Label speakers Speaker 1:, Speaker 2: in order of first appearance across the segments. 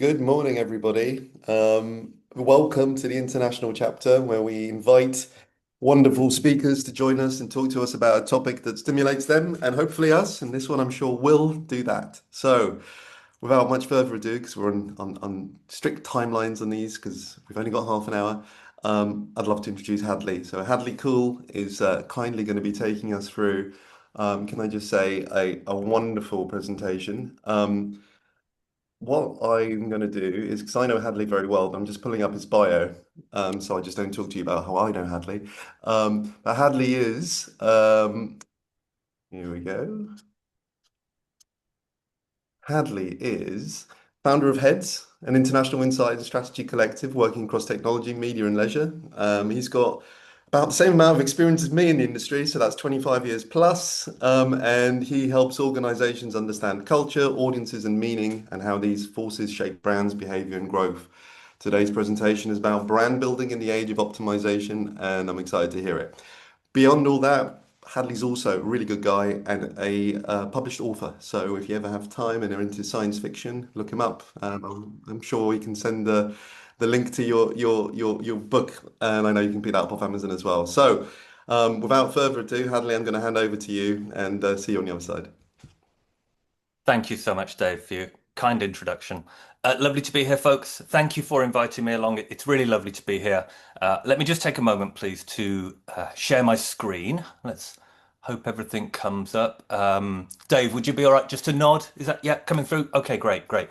Speaker 1: Good morning, everybody. Welcome to the international chapter where we invite wonderful speakers to join us and talk to us about a topic that stimulates them and hopefully us. And this one, I'm sure, will do that. So, without much further ado, because we're on strict timelines on these, because we've only got half an hour, I'd love to introduce Hadley. So, Hadley Coull is kindly going to be taking us through, can I just say, a wonderful presentation. What I'm going to do is, because I know Hadley very well, I'm just pulling up his bio, so I just don't talk to you about how I know Hadley. But Hadley is, here we go. Hadley is founder of Headz, an international insight and strategy collective working across technology, media, and leisure. He's got about the same amount of experience as me in the industry, so that's 25 years plus. And he helps organizations understand culture, audiences, and meaning, and how these forces shape brands, behavior, and growth. Today's presentation is about brand building in the age of optimization, and I'm excited to hear it. Beyond all that, Hadley's also a really good guy and a published author. So if you ever have time and are into science fiction, look him up. I'm sure we can send the link to your book, and I know you can pick that up off Amazon as well. So without further ado, Hadley, I'm going to hand over to you and see you on the other side.
Speaker 2: Thank you so much, Dave, for your kind introduction. Lovely to be here, folks. Thank you for inviting me along. It's really lovely to be here. Let me just take a moment, please, to share my screen. Let's hope everything comes up. Dave, would you be all right just to nod? Is that, yeah, coming through? Okay, great, great.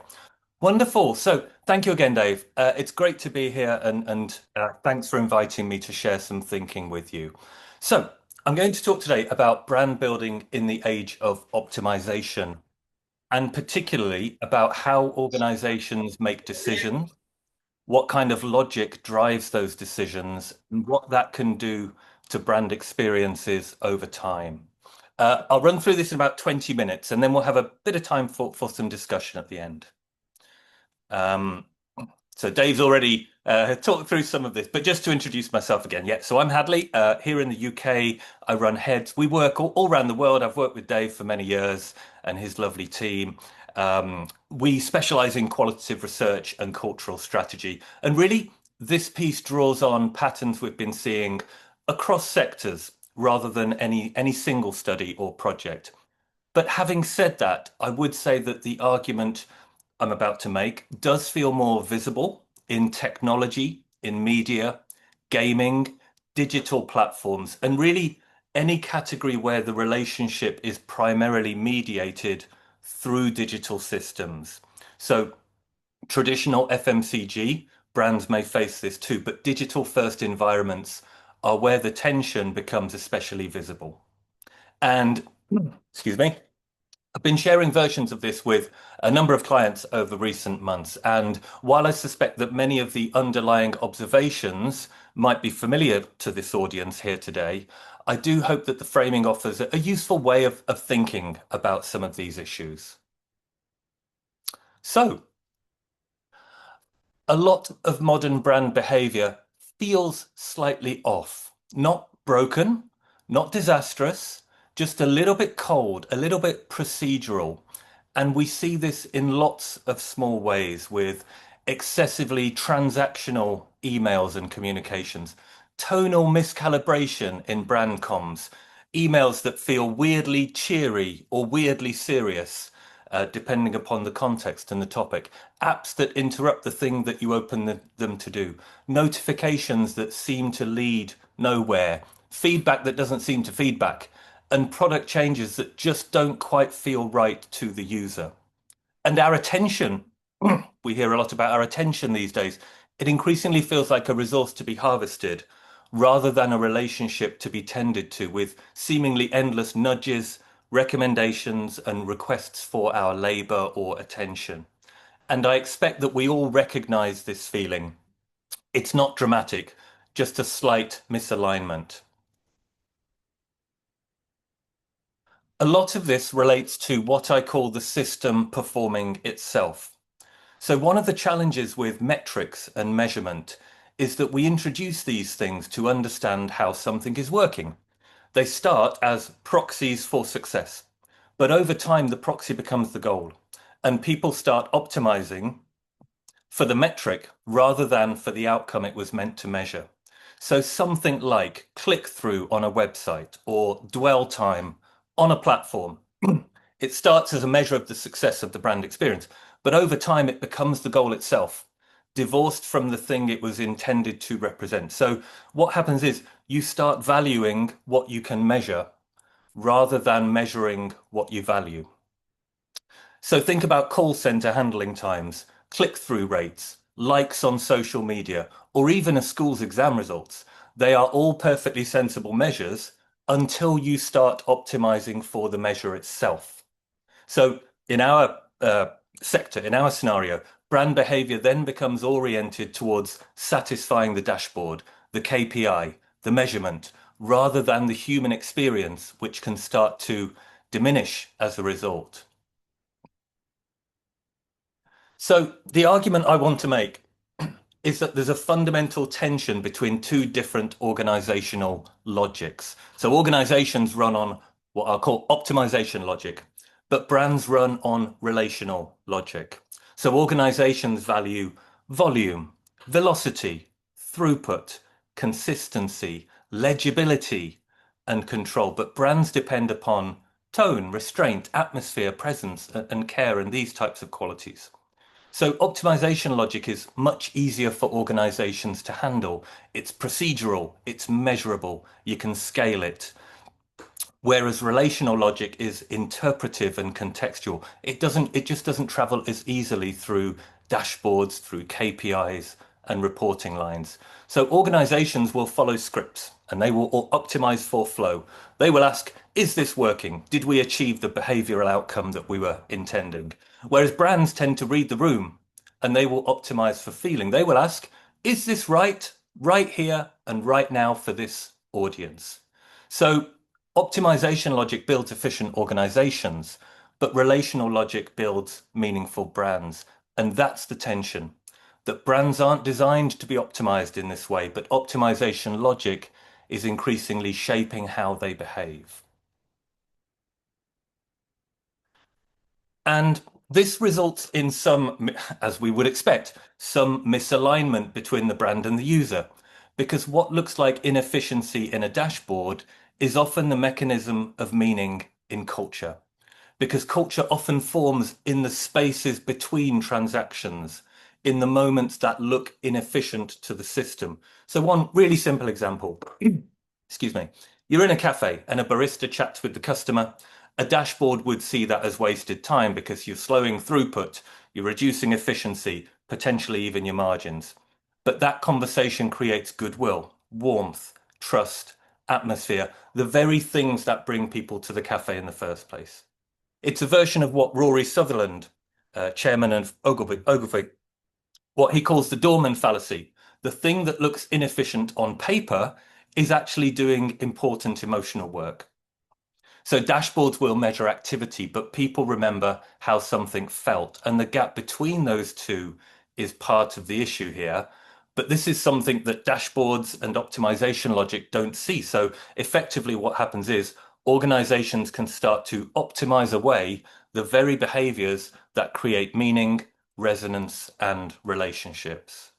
Speaker 2: Wonderful. So thank you again, Dave. It's great to be here and thanks for inviting me to share some thinking with you. So I'm going to talk today about brand building in the age of optimization, and particularly about how organizations make decisions, what kind of logic drives those decisions, and what that can do to brand experiences over time. I'll run through this in about 20 minutes, and then we'll have a bit of time for some discussion at the end. So Dave's already talked through some of this, but just to introduce myself again. Yeah, so I'm Hadley. Here in the UK, I run Headz. We work all around the world. I've worked with Dave for many years and his lovely team. We specialize in qualitative research and cultural strategy. And really, this piece draws on patterns we've been seeing across sectors rather than any single study or project. But having said that, I would say that the argument I'm about to make does feel more visible in technology, in media, gaming, digital platforms, and really any category where the relationship is primarily mediated through digital systems. So traditional FMCG brands may face this too, but digital first environments are where the tension becomes especially visible. And excuse me, I've been sharing versions of this with a number of clients over recent months, and while I suspect that many of the underlying observations might be familiar to this audience here today, I do hope that the framing offers a useful way of thinking about some of these issues. So, a lot of modern brand behavior feels slightly off, not broken, not disastrous, just a little bit cold, a little bit procedural. And we see this in lots of small ways with excessively transactional emails and communications, tonal miscalibration in brand comms, emails that feel weirdly cheery or weirdly serious, depending upon the context and the topic, apps that interrupt the thing that you open them to do, notifications that seem to lead nowhere, feedback that doesn't seem to feedback, and product changes that just don't quite feel right to the user. And our attention, we hear a lot about our attention these days. It increasingly feels like a resource to be harvested rather than a relationship to be tended to, with seemingly endless nudges, recommendations, and requests for our labor or attention. And I expect that we all recognize this feeling. It's not dramatic, just a slight misalignment. A lot of this relates to what I call the system performing itself. So one of the challenges with metrics and measurement is that we introduce these things to understand how something is working. They start as proxies for success, but over time the proxy becomes the goal, and people start optimizing for the metric rather than for the outcome it was meant to measure. So something like click-through on a website or dwell time on a platform, it starts as a measure of the success of the brand experience, but over time it becomes the goal itself, divorced from the thing it was intended to represent. So what happens is you start valuing what you can measure rather than measuring what you value. So think about call center handling times, click-through rates, likes on social media, or even a school's exam results. They are all perfectly sensible measures until you start optimizing for the measure itself. So in our sector, in our scenario, brand behavior then becomes oriented towards satisfying the dashboard, the KPI, the measurement, rather than the human experience, which can start to diminish as a result. So the argument I want to make is that there's a fundamental tension between two different organizational logics. So organizations run on what I'll call optimization logic, but brands run on relational logic. So organizations value volume, velocity, throughput, consistency, legibility, and control. But brands depend upon tone, restraint, atmosphere, presence, and care, and these types of qualities. So optimization logic is much easier for organizations to handle. It's procedural, it's measurable, you can scale it. Whereas relational logic is interpretive and contextual. It just doesn't travel as easily through dashboards, through KPIs and reporting lines. So organizations will follow scripts and they will optimize for flow. They will ask, is this working? Did we achieve the behavioral outcome that we were intending? Whereas brands tend to read the room and they will optimize for feeling. They will ask, is this right here and right now for this audience? So optimization logic builds efficient organizations, but relational logic builds meaningful brands. And that's the tension, that brands aren't designed to be optimized in this way, but optimization logic is increasingly shaping how they behave. And this results in some, as we would expect, some misalignment between the brand and the user, because what looks like inefficiency in a dashboard is often the mechanism of meaning in culture, because culture often forms in the spaces between transactions, in the moments that look inefficient to the system. So one really simple example, excuse me, you're in a cafe and a barista chats with the customer. A dashboard would see that as wasted time because you're slowing throughput, you're reducing efficiency, potentially even your margins. But that conversation creates goodwill, warmth, trust, atmosphere, the very things that bring people to the cafe in the first place. It's a version of what Rory Sutherland, chairman of Ogilvy, what he calls the doorman fallacy. The thing that looks inefficient on paper is actually doing important emotional work. So dashboards will measure activity, but people remember how something felt. And the gap between those two is part of the issue here. But this is something that dashboards and optimization logic don't see. So effectively what happens is organizations can start to optimize away the very behaviors that create meaning, resonance, and relationships.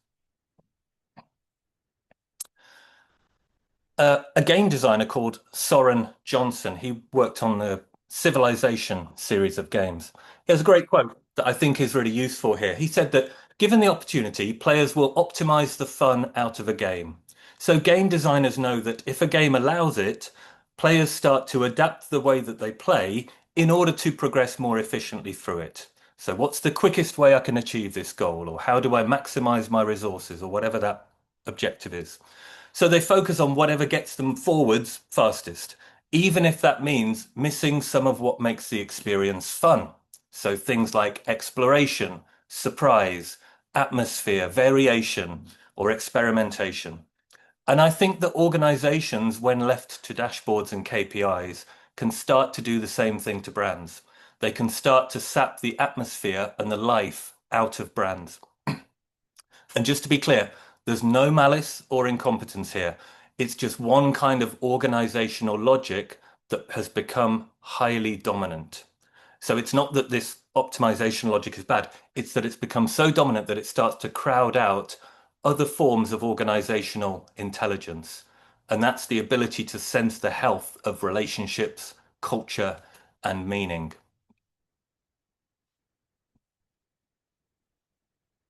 Speaker 2: A game designer called Soren Johnson, he worked on the Civilization series of games. He has a great quote that I think is really useful here. He said that given the opportunity, players will optimize the fun out of a game. So game designers know that if a game allows it, players start to adapt the way that they play in order to progress more efficiently through it. So what's the quickest way I can achieve this goal? Or how do I maximize my resources or whatever that objective is? So they focus on whatever gets them forwards fastest, even if that means missing some of what makes the experience fun. So things like exploration, surprise, atmosphere, variation, or experimentation. And I think that organizations, when left to dashboards and KPIs, can start to do the same thing to brands. They can start to sap the atmosphere and the life out of brands. And just to be clear, there's no malice or incompetence here. It's just one kind of organizational logic that has become highly dominant. So it's not that this optimization logic is bad. It's that it's become so dominant that it starts to crowd out other forms of organizational intelligence. And that's the ability to sense the health of relationships, culture, and meaning.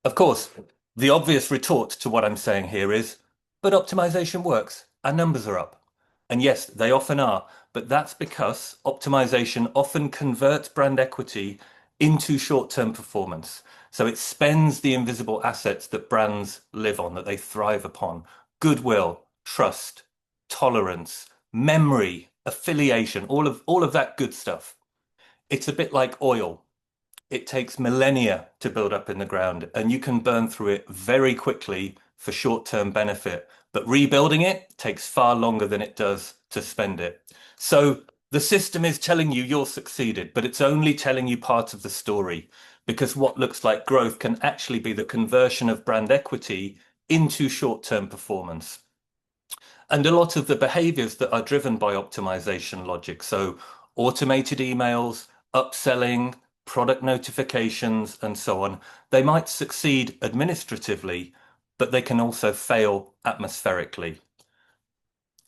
Speaker 2: Of course, the obvious retort to what I'm saying here is, but optimization works. Our numbers are up. And yes, they often are, but that's because optimization often converts brand equity into short-term performance. So it spends the invisible assets that brands live on, that they thrive upon: goodwill, trust, tolerance, memory, affiliation, all of that good stuff. It's a bit like oil. It takes millennia to build up in the ground, and you can burn through it very quickly for short-term benefit. But rebuilding it takes far longer than it does to spend it. So the system is telling you you're succeeded, but it's only telling you part of the story, because what looks like growth can actually be the conversion of brand equity into short-term performance. And a lot of the behaviors that are driven by optimization logic, so automated emails, upselling, product notifications, and so on, they might succeed administratively, but they can also fail atmospherically.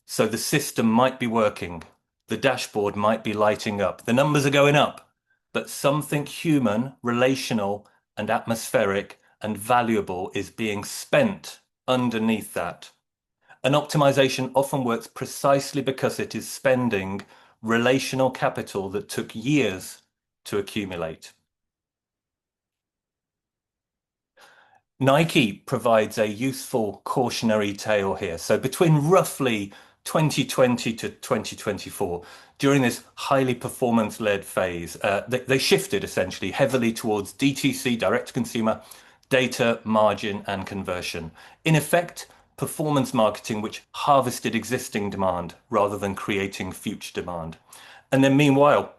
Speaker 2: So the system might be working, the dashboard might be lighting up, the numbers are going up, but something human, relational, and atmospheric and valuable is being spent underneath that. And optimization often works precisely because it is spending relational capital that took years to accumulate. Nike provides a useful cautionary tale here. So between roughly 2020 to 2024, during this highly performance-led phase, they shifted essentially heavily towards DTC, direct to consumer, data, margin, and conversion. In effect, performance marketing, which harvested existing demand rather than creating future demand. And then meanwhile,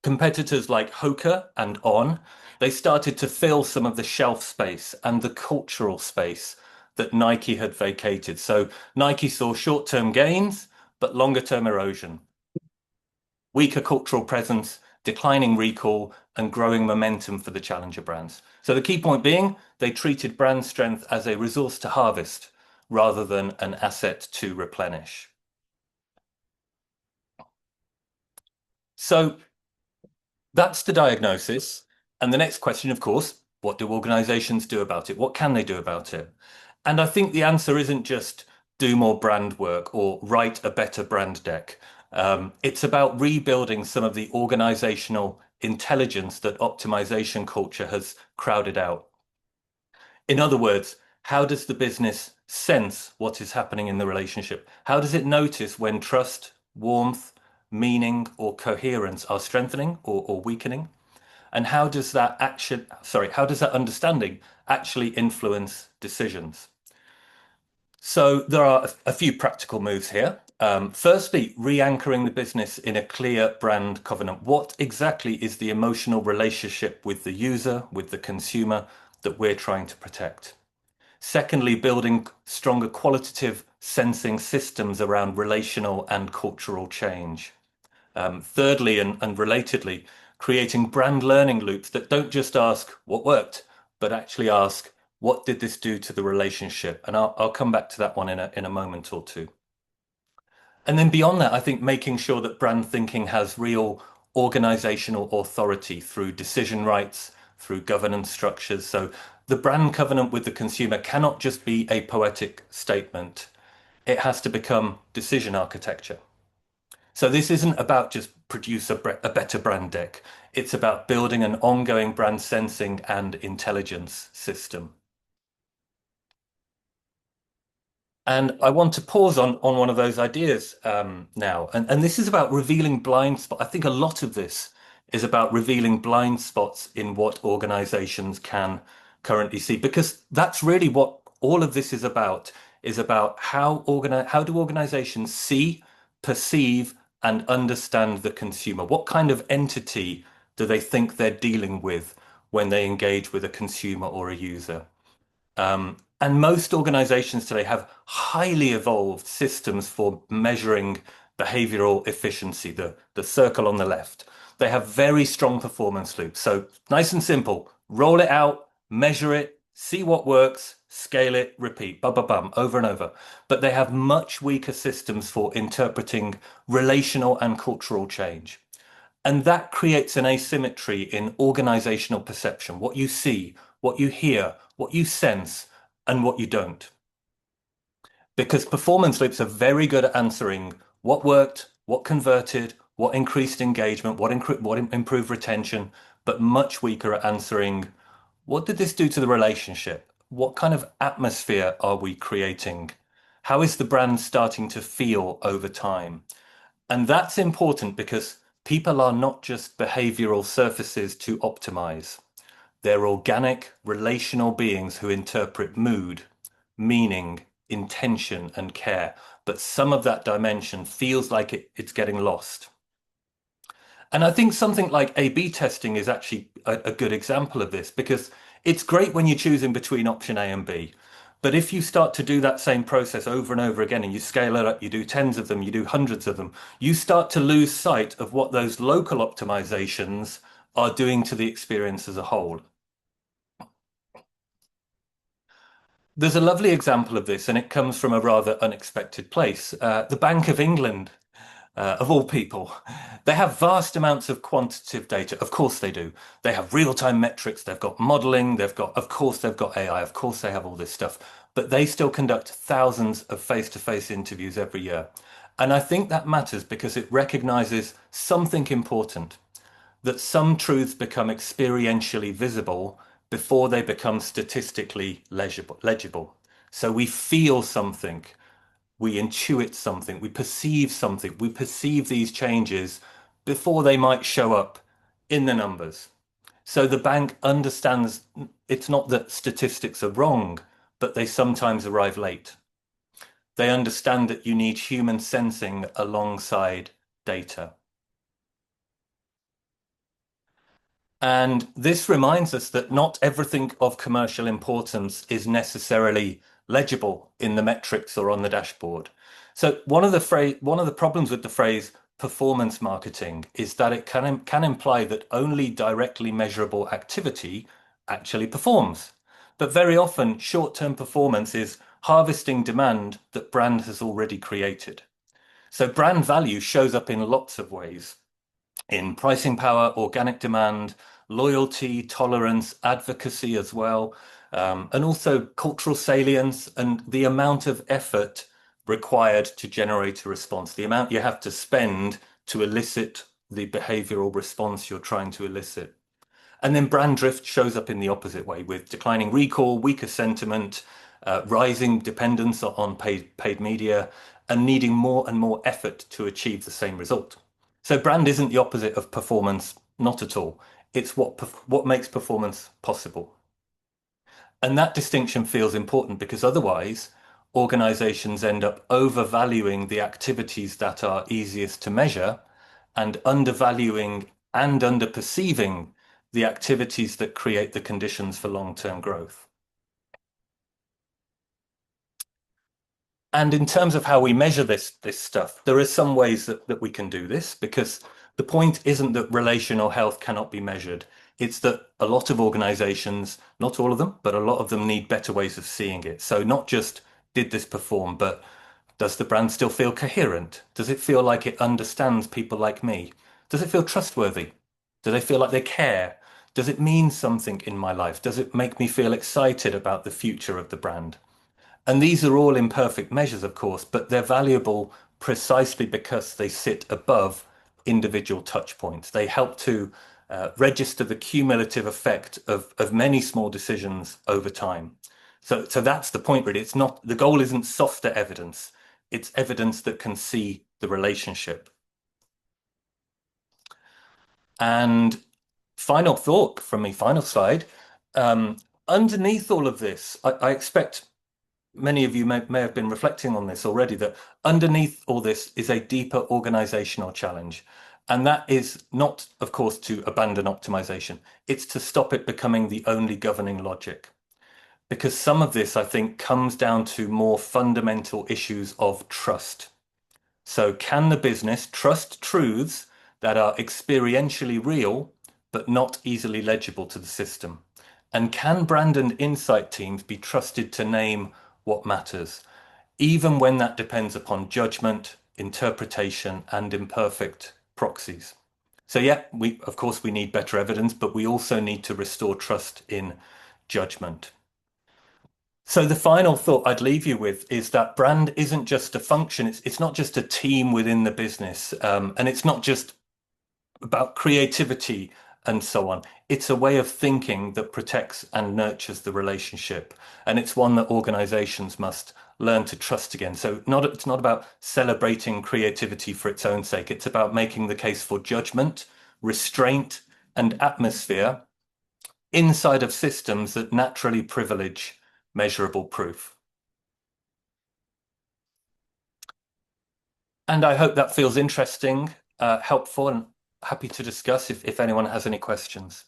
Speaker 2: competitors like Hoka and On, they started to fill some of the shelf space and the cultural space that Nike had vacated. So Nike saw short-term gains, but longer-term erosion. Weaker cultural presence, declining recall, and growing momentum for the challenger brands. So the key point being, they treated brand strength as a resource to harvest rather than an asset to replenish. So that's the diagnosis. And the next question, of course, what do organizations do about it? What can they do about it? And I think the answer isn't just do more brand work or write a better brand deck. It's about rebuilding some of the organizational intelligence that optimization culture has crowded out. In other words, how does the business sense what is happening in the relationship? How does it notice when trust, warmth, meaning, or coherence are strengthening or weakening? And how does that understanding actually influence decisions? So there are a few practical moves here. Firstly, re-anchoring the business in a clear brand covenant. What exactly is the emotional relationship with the user, with the consumer that we're trying to protect? Secondly, building stronger qualitative sensing systems around relational and cultural change. Thirdly, and relatedly, creating brand learning loops that don't just ask what worked, but actually ask what did this do to the relationship? And I'll come back to that one in a moment or two. And then beyond that, I think making sure that brand thinking has real organizational authority through decision rights, through governance structures. So the brand covenant with the consumer cannot just be a poetic statement. It has to become decision architecture. So this isn't about just produce a better brand deck. It's about building an ongoing brand sensing and intelligence system. And I want to pause on one of those ideas now. And this is about revealing blind spots. I think a lot of this is about revealing blind spots in what organizations can currently see, because that's really what all of this is about how do organizations see, perceive, and understand the consumer? What kind of entity do they think they're dealing with when they engage with a consumer or a user? And most organizations today have highly evolved systems for measuring behavioral efficiency, the circle on the left. They have very strong performance loops. So nice and simple. Roll it out, measure it, see what works, scale it, repeat, bum, bum, bum, over and over. But they have much weaker systems for interpreting relational and cultural change. And that creates an asymmetry in organizational perception, what you see, what you hear, what you sense, and what you don't. Because performance loops are very good at answering what worked, what converted, what increased engagement, what improved retention, but much weaker at answering what did this do to the relationship? What kind of atmosphere are we creating? How is the brand starting to feel over time? And that's important because people are not just behavioral surfaces to optimize. They're organic, relational beings who interpret mood, meaning, intention, and care. But some of that dimension feels like it's getting lost. And I think something like A/B testing is actually a good example of this because it's great when you're choosing between option A and B. But if you start to do that same process over and over again and you scale it up, you do tens of them, you do hundreds of them, you start to lose sight of what those local optimizations are doing to the experience as a whole. There's a lovely example of this, and it comes from a rather unexpected place. The Bank of England, of all people, they have vast amounts of quantitative data. Of course they do. They have real-time metrics. They've got modeling. Of course, they've got AI. Of course, they have all this stuff. But they still conduct thousands of face-to-face interviews every year. And I think that matters because it recognizes something important, that some truths become experientially visible before they become statistically legible. So we feel something, we intuit something, we perceive these changes before they might show up in the numbers. So the bank understands it's not that statistics are wrong, but they sometimes arrive late. They understand that you need human sensing alongside data. And this reminds us that not everything of commercial importance is necessarily legible in the metrics or on the dashboard. So one of the problems with the phrase performance marketing is that it can imply that only directly measurable activity actually performs. But very often, short-term performance is harvesting demand that brand has already created. So brand value shows up in lots of ways in pricing power, organic demand, loyalty, tolerance, advocacy as well, and also cultural salience and the amount of effort required to generate a response, the amount you have to spend to elicit the behavioral response you're trying to elicit. And then brand drift shows up in the opposite way with declining recall, weaker sentiment, rising dependence on paid media, and needing more and more effort to achieve the same result. So brand isn't the opposite of performance, not at all. It's what makes performance possible. And that distinction feels important because otherwise organizations end up overvaluing the activities that are easiest to measure and undervaluing and underperceiving the activities that create the conditions for long-term growth. And in terms of how we measure this stuff, there are some ways that we can do this because the point isn't that relational health cannot be measured. It's that a lot of organizations, not all of them, but a lot of them need better ways of seeing it. So not just did this perform, but does the brand still feel coherent? Does it feel like it understands people like me? Does it feel trustworthy? Do they feel like they care? Does it mean something in my life? Does it make me feel excited about the future of the brand? And these are all imperfect measures, of course, but they're valuable precisely because they sit above individual touch points. They help to register the cumulative effect of many small decisions over time. So that's the point, really. It's not, the goal isn't softer evidence. It's evidence that can see the relationship. And final thought from me, final slide. Underneath all of this, I expect many of you may have been reflecting on this already, that underneath all this is a deeper organizational challenge. And that is not, of course, to abandon optimization. It's to stop it becoming the only governing logic. Because some of this, I think, comes down to more fundamental issues of trust. So can the business trust truths that are experientially real, but not easily legible to the system? And can brand and insight teams be trusted to name what matters, even when that depends upon judgment, interpretation, and imperfect proxies? So yeah, of course we need better evidence, but we also need to restore trust in judgment. So the final thought I'd leave you with is that brand isn't just a function. It's not just a team within the business, and it's not just about creativity and so on. It's a way of thinking that protects and nurtures the relationship, and it's one that organizations must learn to trust again. So it's not about celebrating creativity for its own sake. It's about making the case for judgment, restraint, and atmosphere inside of systems that naturally privilege measurable proof. And I hope that feels interesting, helpful, and happy to discuss if anyone has any questions.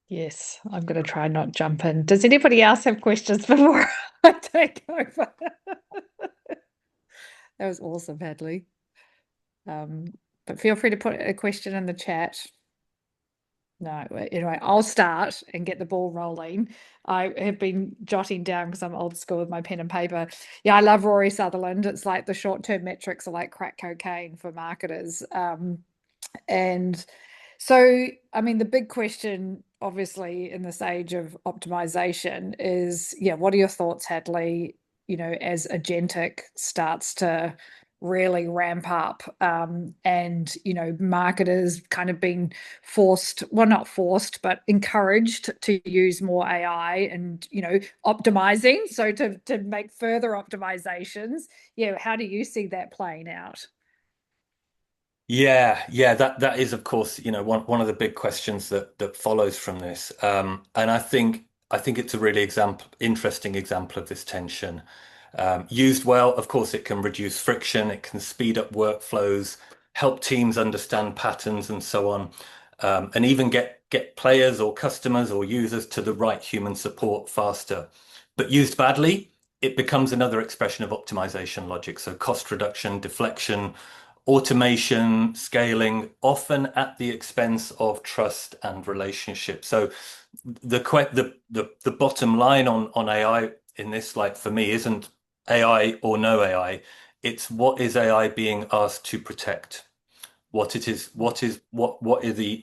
Speaker 3: Yes, I'm going to try not jump in. Does anybody else have questions before I take over? That was awesome, Hadley. But feel free to put a question in the chat. No, anyway, I'll start and get the ball rolling. I have been jotting down because I'm old school with my pen and paper. Yeah, I love Rory Sutherland. It's like the short-term metrics are like crack cocaine for marketers. And so, I mean, the big question, obviously, in this age of optimization is, yeah, what are your thoughts, Hadley, as agentic starts to really ramp up, and marketers kind of being forced, well, not forced, but encouraged to use more AI and optimizing, so to make further optimizations. Yeah, how do you see that playing out?
Speaker 2: Yeah, that is, of course, one of the big questions that follows from this. And I think it's a really interesting example of this tension. Used well, of course, it can reduce friction, it can speed up workflows, help teams understand patterns and so on, and even get players or customers or users to the right human support faster. But used badly, it becomes another expression of optimization logic. So cost reduction, deflection, automation, scaling, often at the expense of trust and relationship. So the bottom line on AI in this, like for me, isn't AI or no AI. It's what is AI being asked to protect? What it is, what are the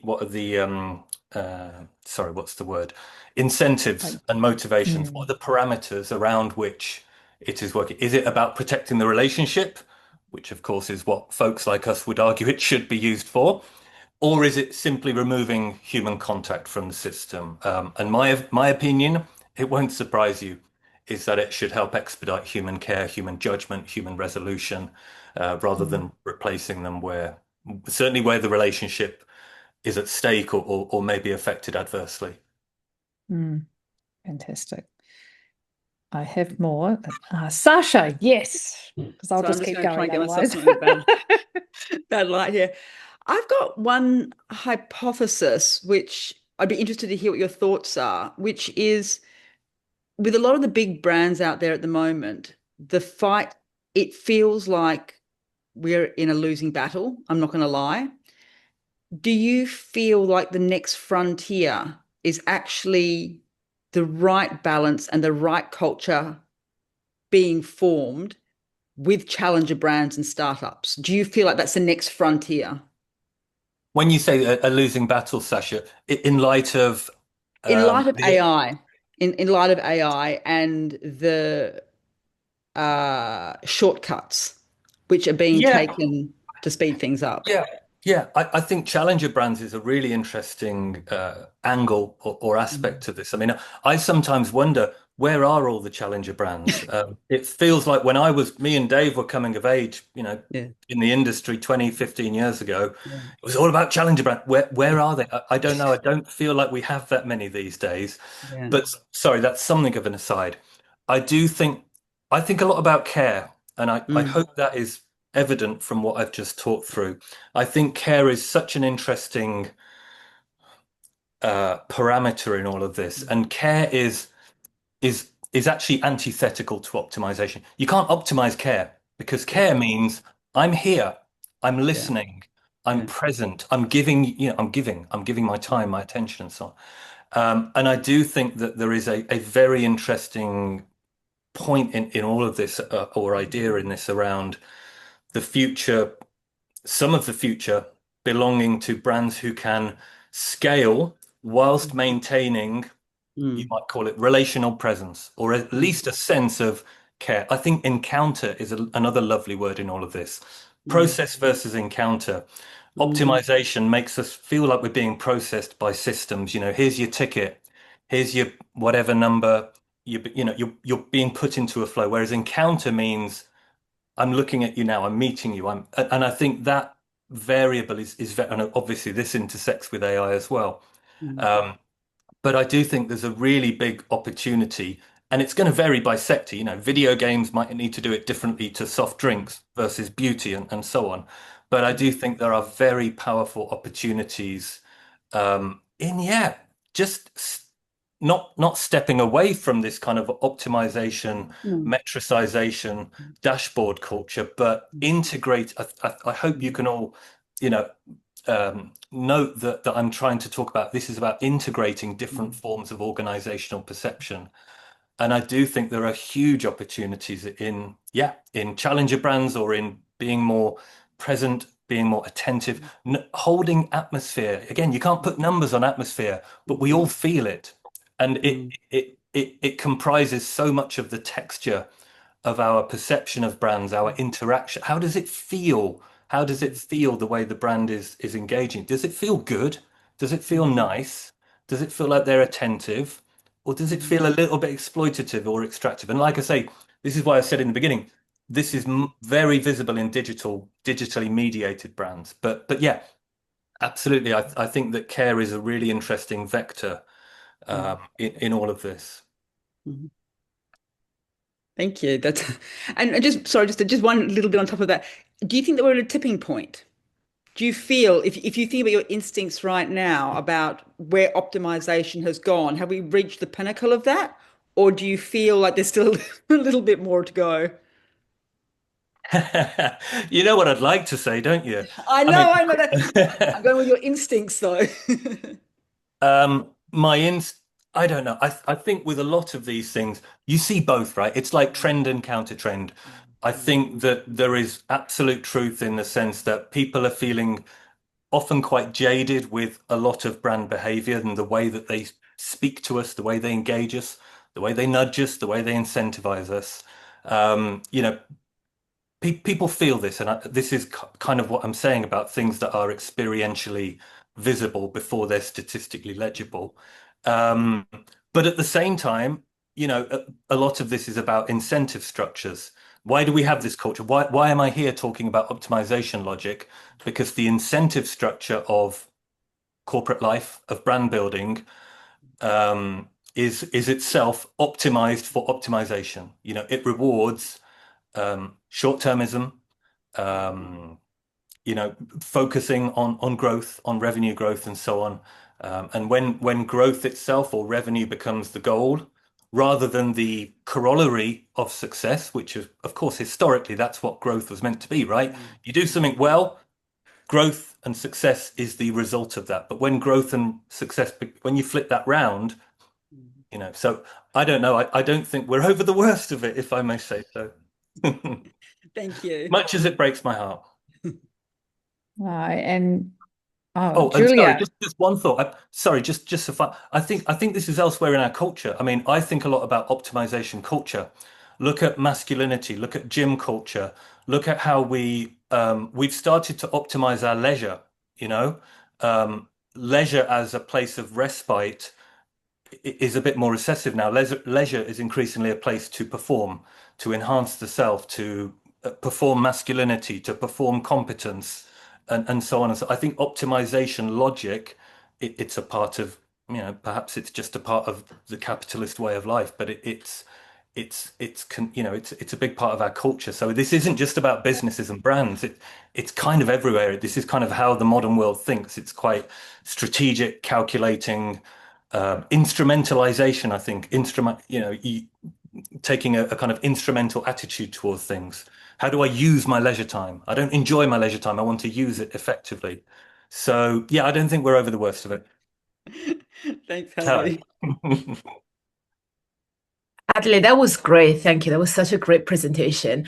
Speaker 2: sorry, what's the word? Incentives and motivations. What are the parameters around which it is working? Is it about protecting the relationship, which of course is what folks like us would argue it should be used for? Or is it simply removing human contact from the system? And my opinion, it won't surprise you, is that it should help expedite human care, human judgment, human resolution, rather than replacing them certainly where the relationship is at stake or may be affected adversely.
Speaker 3: Fantastic. I have more. Sasha, yes, because I'll just keep going otherwise.
Speaker 4: Bad light here. I've got one hypothesis, which I'd be interested to hear what your thoughts are, which is with a lot of the big brands out there at the moment, the fight, it feels like we're in a losing battle. I'm not going to lie. Do you feel like the next frontier is actually the right balance and the right culture being formed with challenger brands and startups? Do you feel like that's the next frontier?
Speaker 2: When you say a losing battle, Sasha, in light of
Speaker 4: in light of AI, in light of AI and the shortcuts which are being taken to speed things up.
Speaker 2: Yeah. I think challenger brands is a really interesting angle or aspect to this. I mean, I sometimes wonder, where are all the challenger brands? It feels like when me and Dave were coming of age, in the industry 20, 15 years ago, it was all about challenger brands. Where are they? I don't know. I don't feel like we have that many these days. But sorry, that's something of an aside. I think a lot about care, and I hope that is evident from what I've just talked through. I think care is such an interesting parameter in all of this, and care is actually antithetical to optimization. You can't optimize care because care means I'm here, I'm
Speaker 4: Yeah.
Speaker 2: listening, I'm
Speaker 4: Yeah.
Speaker 2: present, I'm giving my time, my attention, and so on. And I do think that there is a very interesting point in all of this, or idea in this, around the future, some of the future belonging to brands who can scale whilst maintaining, you
Speaker 4: Mm,
Speaker 2: might call it, relational presence, or at
Speaker 4: mm,
Speaker 2: least a sense of care. I think encounter is another lovely word in all of this.
Speaker 4: mm,
Speaker 2: Process versus encounter.
Speaker 4: mm,
Speaker 2: Optimization makes us feel like we're being processed by systems. Here's your ticket, here's your whatever number. You're being put into a flow. Whereas encounter means I'm looking at you now, I'm meeting you. And I think that variable and obviously this intersects with AI as well.
Speaker 4: mm,
Speaker 2: Um, but I do think there's a really big opportunity, and it's going to vary by sector. Video games might need to do it differently to soft drinks versus beauty and so on. But I do think there are very powerful opportunities in, yeah, just not stepping away from this kind of optimization,
Speaker 4: mm,
Speaker 2: metricization, dashboard culture, but integrate. I hope you can all, you know, note that I'm trying to talk about this is about integrating different forms of organizational perception. And I do think there are huge opportunities in challenger brands, or in being more present, being more attentive, holding atmosphere. Again, you can't put numbers on atmosphere, but we all feel it. And
Speaker 4: mm,
Speaker 2: it comprises so much of the texture of our perception of brands, our interaction. How does it feel? How does it feel the way the brand is engaging? Does it feel good? Does it feel nice? Does it feel like they're attentive? Or does it feel a little bit exploitative or extractive? And like I say, this is why I said in the beginning, this is very visible in digitally mediated brands. But yeah, absolutely. I think that care is a really interesting vector in all of this.
Speaker 4: mm. Thank you. That's and just sorry, just one little bit on top of that. Do you think that we're at a tipping point? Do you feel, if you think about your instincts right now about where optimization has gone, have we reached the pinnacle of that? Or do you feel like there's still a little bit more to go?
Speaker 2: You know what I'd like to say, don't you? I
Speaker 4: I know that.
Speaker 2: mean,
Speaker 4: I'm going with your instincts though.
Speaker 2: my inst I don't know. I think with a lot of these things, you see both, right? It's like trend and counter trend. I think that there is absolute truth in the sense that people are feeling often quite jaded with a lot of brand behavior and the way that they speak to us, the way they engage us, the way they nudge us, the way they incentivize us. You know, people feel this, and this is kind of what I'm saying about things that are experientially visible before they're statistically legible. Um, but at the same time, a lot of this is about incentive structures. Why do we have this culture? Why am I here talking about optimization logic? Because the incentive structure of corporate life, of brand building, is itself optimized for optimization. It rewards short-termism, um, focusing on growth, on revenue growth, and so on. And when growth itself or revenue becomes the goal, rather than the corollary of success, which is, of course, historically, that's what growth was meant to be, right? You do something well, growth and success is the result of that. But when growth and success, when you flip that round, so I don't know. I don't think we're over the worst of it, if I may say so.
Speaker 4: Thank you.
Speaker 2: Much as it breaks my heart.
Speaker 3: And
Speaker 2: Oh, and sorry,
Speaker 3: Julia.
Speaker 2: just one thought. Sorry, just so far. I think this is elsewhere in our culture. I mean, I think a lot about optimization culture. Look at masculinity. Look at gym culture. Look at how we've started to optimize our leisure. You know, leisure as a place of respite is a bit more recessive now. Leisure is increasingly a place to perform, to enhance the self, to perform masculinity, to perform competence, and so on. And so I think optimization logic, it's a part of, perhaps it's just a part of the capitalist way of life, but it's a big part of our culture. So this isn't just about businesses and brands. It's kind of everywhere. This is kind of how the modern world thinks. It's quite strategic, calculating, instrumentalization. I think taking a kind of instrumental attitude towards things. How do I use my leisure time? I don't enjoy my leisure time. I want to use it effectively. So yeah, I don't think we're over the worst of it.
Speaker 4: Thanks,
Speaker 2: Hello.
Speaker 4: Hadley.
Speaker 5: Hadley, that was great. Thank you. That was such a great presentation.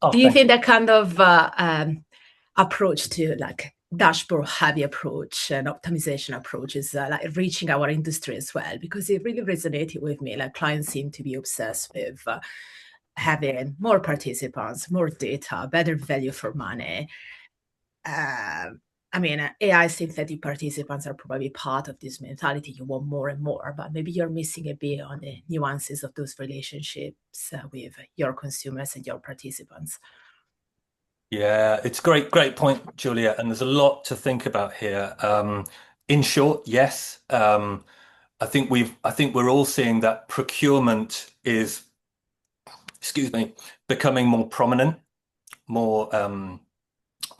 Speaker 2: Oh,
Speaker 5: Do you
Speaker 2: thank
Speaker 5: think
Speaker 2: you.
Speaker 5: that kind of approach to like dashboard heavy approach and optimization approach is like reaching our industry as well? Because it really resonated with me. Like clients seem to be obsessed with having more participants, more data, better value for money. I mean, AI synthetic participants are probably part of this mentality. You want more and more, but maybe you're missing a bit on the nuances of those relationships with your consumers and your participants.
Speaker 2: Yeah, it's great point, Julia. And there's a lot to think about here. In short, yes. I think we're all seeing that procurement is, excuse me, becoming more prominent, more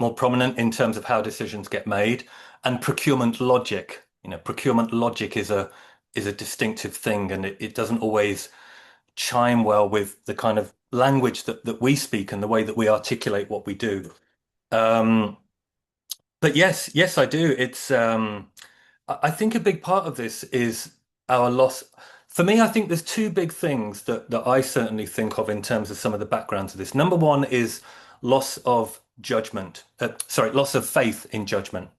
Speaker 2: more prominent in terms of how decisions get made, and procurement logic. Procurement logic is a distinctive thing, and it doesn't always chime well with the kind of language that we speak and the way that we articulate what we do. But yes, I do. I think a big part of this is our loss. For me, I think there's two big things that I certainly think of in terms of some of the background to this. Number one is loss of judgment. Loss of faith in judgment.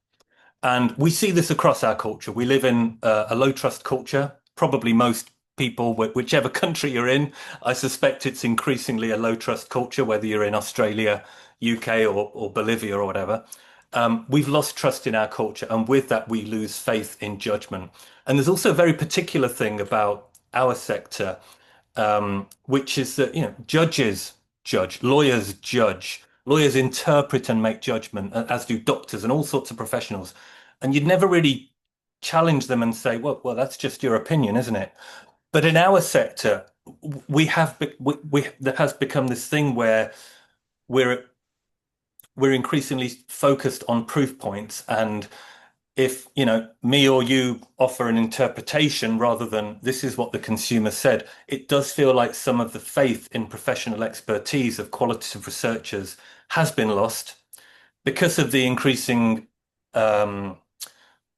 Speaker 2: And we see this across our culture. We live in a low trust culture. Probably most people, whichever country you're in, I suspect it's increasingly a low trust culture, whether you're in Australia, UK, or Bolivia or whatever. We've lost trust in our culture, and with that, we lose faith in judgment. And there's also a very particular thing about our sector, which is that judges judge, lawyers interpret and make judgment, as do doctors and all sorts of professionals. And you'd never really challenge them and say, well, that's just your opinion, isn't it? But in our sector, there has become this thing where we're increasingly focused on proof points, and if me or you offer an interpretation rather than this is what the consumer said, it does feel like some of the faith in professional expertise of qualitative researchers has been lost because of the increasing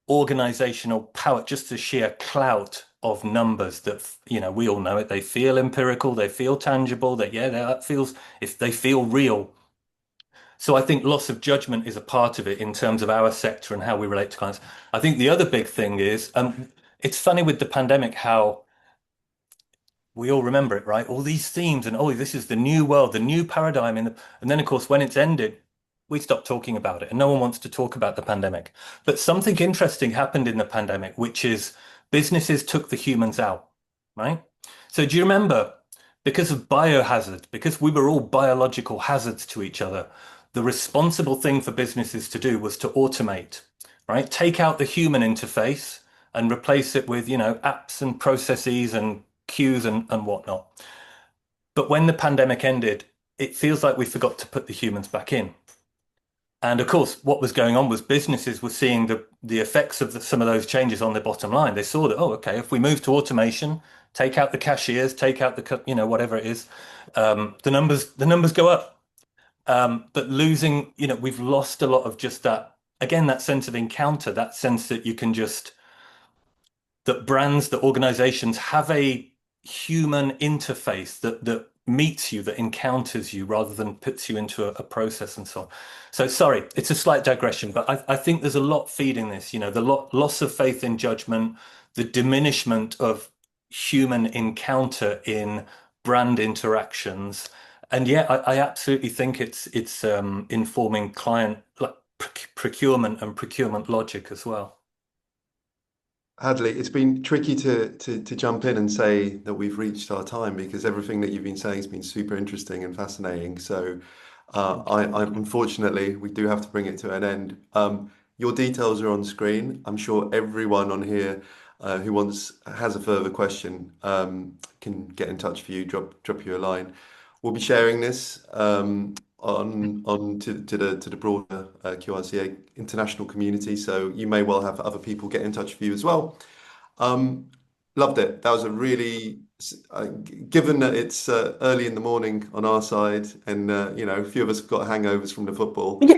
Speaker 2: organizational power, just the sheer clout of numbers that we all know it. They feel empirical, they feel tangible, that feels, if they feel real. So I think loss of judgment is a part of it in terms of our sector and how we relate to clients. I think the other big thing is, it's funny with the pandemic how we all remember it, right? All these themes and, this is the new world, the new paradigm. And then, of course, when it's ended, we stopped talking about it and no one wants to talk about the pandemic. But something interesting happened in the pandemic, which is businesses took the humans out, right? So do you remember, because of biohazard, because we were all biological hazards to each other, the responsible thing for businesses to do was to automate, right? Take out the human interface and replace it with, apps and processes and queues and whatnot. But when the pandemic ended, it feels like we forgot to put the humans back in. And of course, what was going on was businesses were seeing the effects of some of those changes on their bottom line. They saw that, okay, if we move to automation, take out the cashiers, take out the, whatever it is, the numbers go up. But losing, we've lost a lot of just that, again, that sense of encounter, that sense that you can that brands, that organizations have a human interface that meets you, that encounters you rather than puts you into a process and so on. So sorry, it's a slight digression, but I think there's a lot feeding this, the loss of faith in judgment, the diminishment of human encounter in brand interactions. And I absolutely think it's informing client procurement and procurement logic as well.
Speaker 1: Hadley, it's been tricky to jump in and say that we've reached our time because everything that you've been saying has been super interesting and fascinating. So I unfortunately, we do have to bring it to an end. Your details are on screen. I'm sure everyone on here who has a further question can get in touch with you, drop you a line. We'll be sharing this on to the broader QRCA international community. So you may well have other people get in touch with you as well. Loved it. That was a really Given that it's early in the morning on our side, and a few of us have got hangovers from the football,
Speaker 3: Yeah.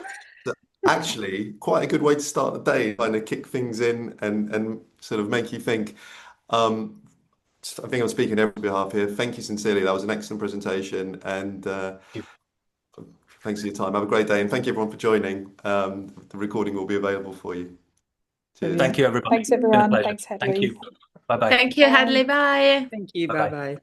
Speaker 1: actually quite a good way to start the day, kind of kick things in and sort of make you think. I think I'm speaking on everyone's behalf here. Thank you sincerely. That was an excellent presentation, and thanks for your time. Have a great day, and thank you everyone for joining. The recording will be available for you. Cheers.
Speaker 2: Thank you, everybody.
Speaker 3: Thanks,
Speaker 2: It's been a
Speaker 3: everyone.
Speaker 2: pleasure.
Speaker 3: Thanks,
Speaker 2: Thank
Speaker 3: Hadley.
Speaker 2: you. Bye-bye.
Speaker 5: Thank you, Hadley. Bye.
Speaker 4: Thank you.
Speaker 2: Bye-bye.
Speaker 4: Bye bye.